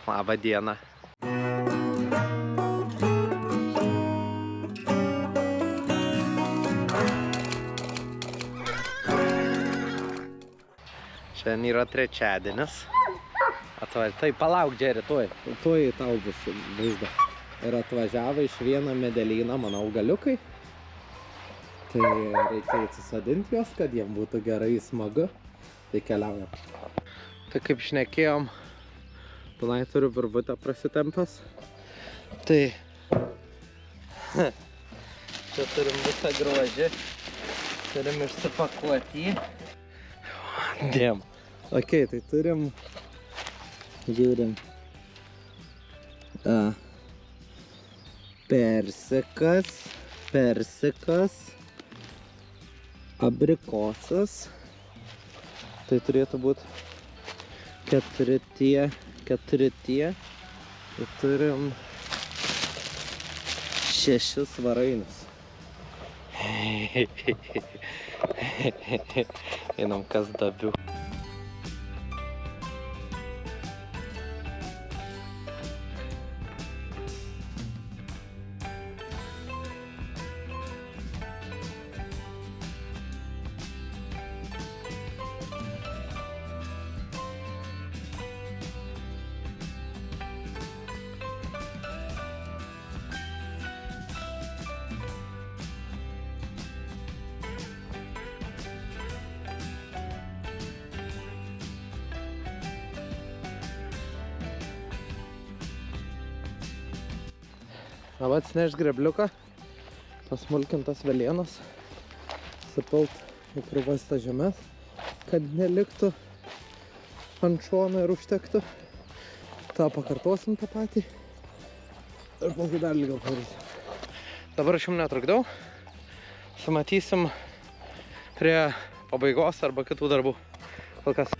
Labą dieną. Šiandien yra trečiadienis. Tai palauk, Džeri, tuoj tau bus vaizda. Ir atvažiavo iš vieno Medelyną, mano augaliukai. Tai reikia atsisadinti juos, kad jiem būtų gerai smagu. Tai keliaujam. Tai kaip šnekėjom, tenai turiu virvutę prasitempęs. Tai čia turim visą grožį. Turim išsipakuoti. Dėm. Ok, tai turim, žiūrim, persikas, abrikosas, tai turėtų būti keturi tie, tai turim 6 svarainius. Einam kas dabiu. Dabar atsineš grebliuką, pasmulkintas velienas, supalt į krūvas tą žemės, kad neliktų ant šono ir užtektų. tą pakartosim tą patį ir kokį dar ilgiau padarysim. Dabar aš jums netrukdau, sumatysim prie pabaigos arba kitų darbų. Kol kas.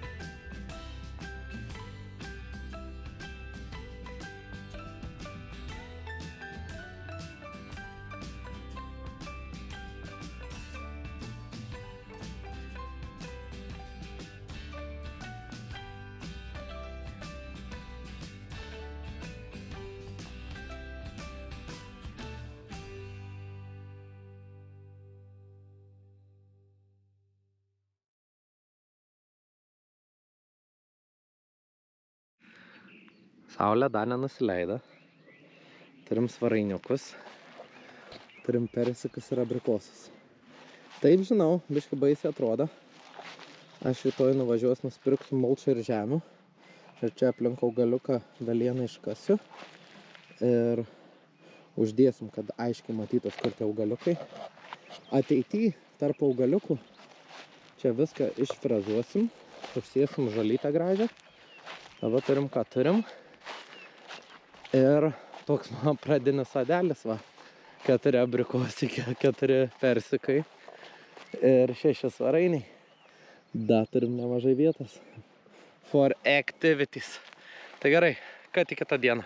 Saulė dar nenusileido. Turim svarainiukus. Turim persikus ir abrikosus. Taip žinau, biškai baisiai atrodo. Aš rytoj nuvažiuos, nusipirksiu mulčą ir žemių. Ir čia aplink augaliuką dalieną iškasiu. Ir uždėsim, kad aiškiai matytos, kur tie augaliukai. Ateity tarp augaliukų čia viską išfrezuosim. Užsėsim žolytę gražią. Dabar turim, ką turim. Ir toks mano pradinis sodelis, va. 4 abrikosai, 4 persikai ir 6 svarainiai. Da, turim nemažai vietos. For activities. Tai gerai, kad į kitą dieną.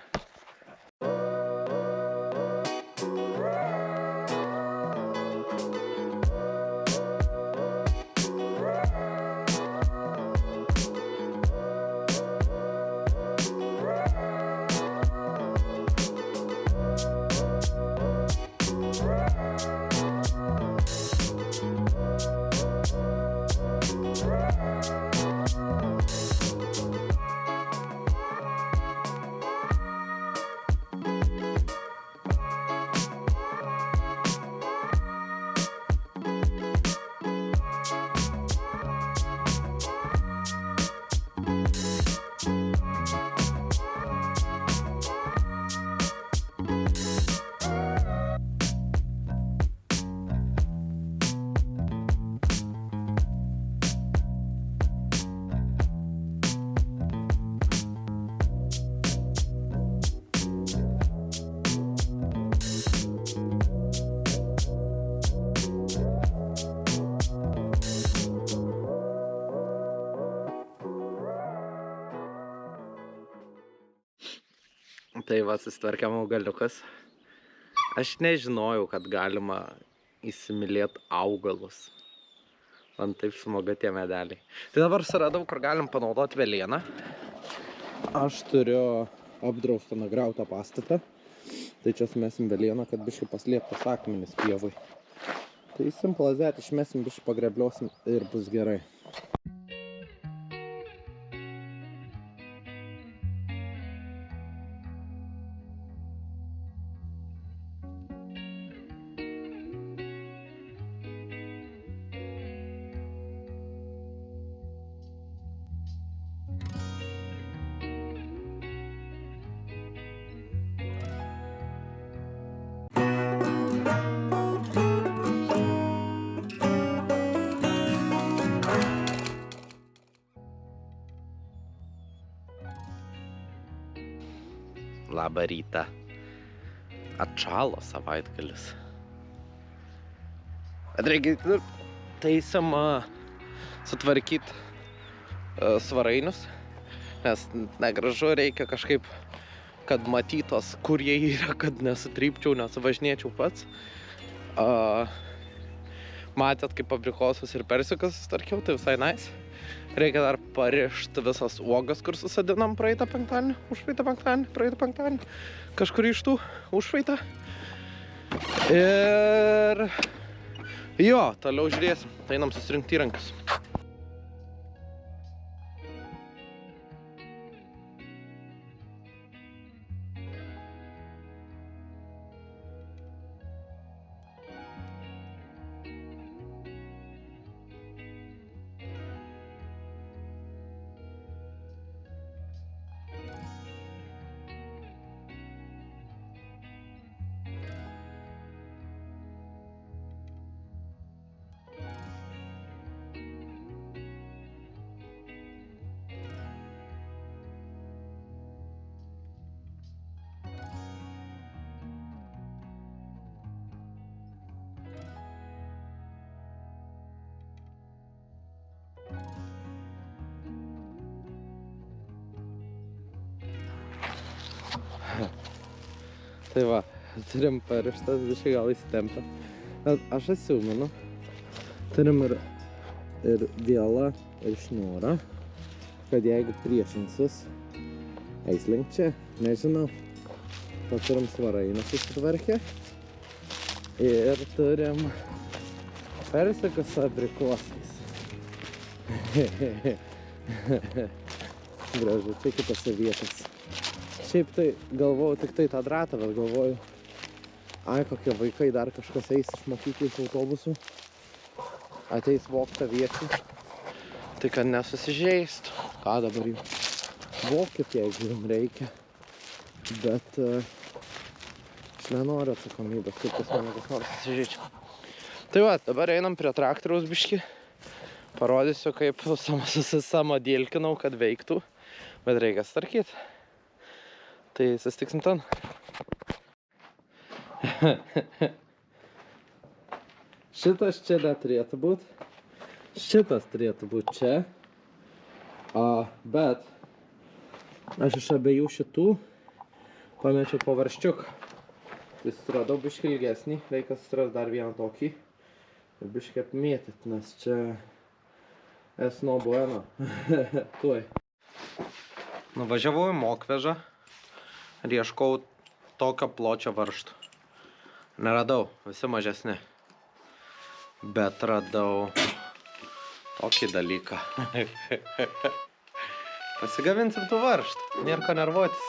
Tai va, susitvarkėm augaliukas. Aš nežinojau, kad galima įsimylėti augalus. Man taip smagu tie medeliai. Tai dabar suradau, kur galim panaudoti velieną. Aš turiu apdraustą nugriautą pastatą. Tai čia sumesim velieną, kad biškai paslėptas akmenis pievui. Tai simple as that, išmesim biškai pagrebliosim ir bus gerai. Labą rytą. Atšalo savaitgalis. Bet reikia taisom sutvarkyti svarainius, nes negražu, reikia kažkaip, kad matytos, kur jie yra, kad nesutrypčiau, nesuvažinėčiau pats. Matėt, kaip abrikosus ir persikus sustarkiau, tai visai nice. Reikia dar parišti visas uogas, kur susadinam praeitą penktadienį, užpraeitą penktadienį, praeitą penktadienį, kažkurį iš tų užpraeitą. Ir jo, toliau žiūrėsim, tai einam susirinkti įrankius. Tai va, turim parištas, biškai gal įsitempę. Aš atsimenu, turim ir vielą, ir šniūrą, kad jeigu priešinsis, eis link čia, nežinau. To turim svarainę susitvarkę. Ir turim persikus su abrikosais. Gražu, čia kitose vietose. Šiaip tai galvoju tik tai tą dratą, bet galvoju, ai, kokie vaikai dar kažkas eis iš mokyklos autobusų, ateis voktą viečių, tai kad nesusižeistų. Ką dabar jau vokit, jeigu jums reikia, bet aš nenoriu atsakomybės, kaip pas mane kas nors susižeidžia. Tai va, dabar einam prie traktoriaus biškį, parodysiu, kaip susisamodėlkinau, kad veiktų, bet reikia starkyti. Tai susitiksim ten. Šitas čia neturėtų būt. Šitas turėtų būt čia. Bet aš iš abiejų šitų pamečiau po varščiuką. Tai susiradau biškį ilgesnį. Reikia susirast dar vieną tokį. Ir biškį apmėtyt, nes čia esno bueno. Tuoj. Nuvažiavau į Mokvežą. Ir ieškau tokio pločio varžtų. Neradau, visi mažesni. Bet radau tokį dalyką. Pasigaminsim tų varžtų, nėra ko nervuotis.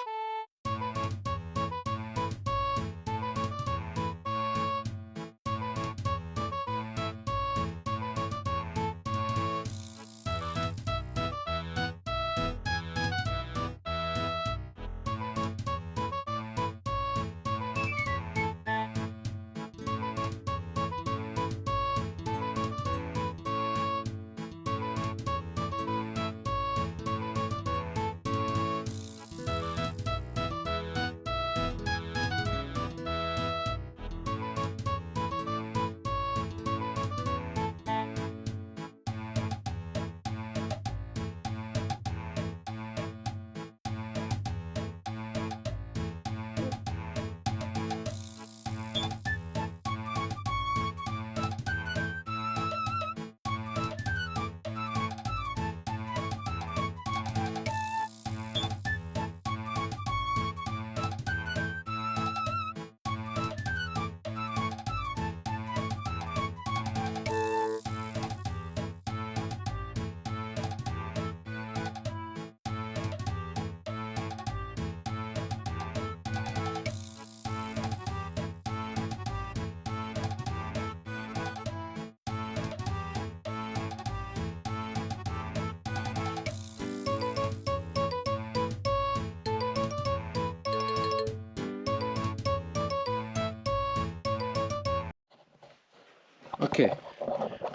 Ok.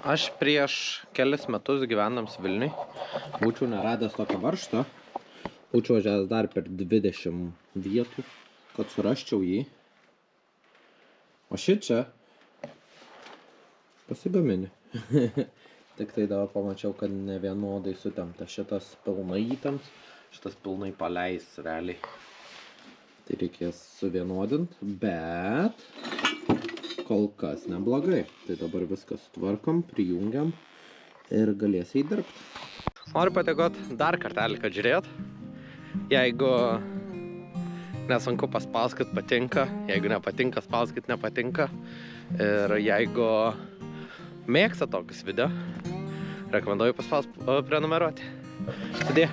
Aš prieš kelias metus gyvenams Vilniui būčiau neradęs tokio varžto. Būčiau važiavęs dar per 20 vietų, kad surasčiau jį. O šičia pasigamini. Tik tai dabar pamačiau, kad ne vienodai sutempta. Šitas pilnai įtemps, šitas pilnai paleis realiai. Tai reikės suvienodinti, bet kol kas neblogai. Tai dabar viską sutvarkom, prijungiam ir galės įdirbti. Noriu padėkoti dar kartelį, kad žiūrėjot. Jeigu nesunku paspauskit patinka, jeigu nepatinka, spauskit nepatinka. Ir jeigu mėgstat tokius video, rekomenduoju prenumeruoti. Sudie.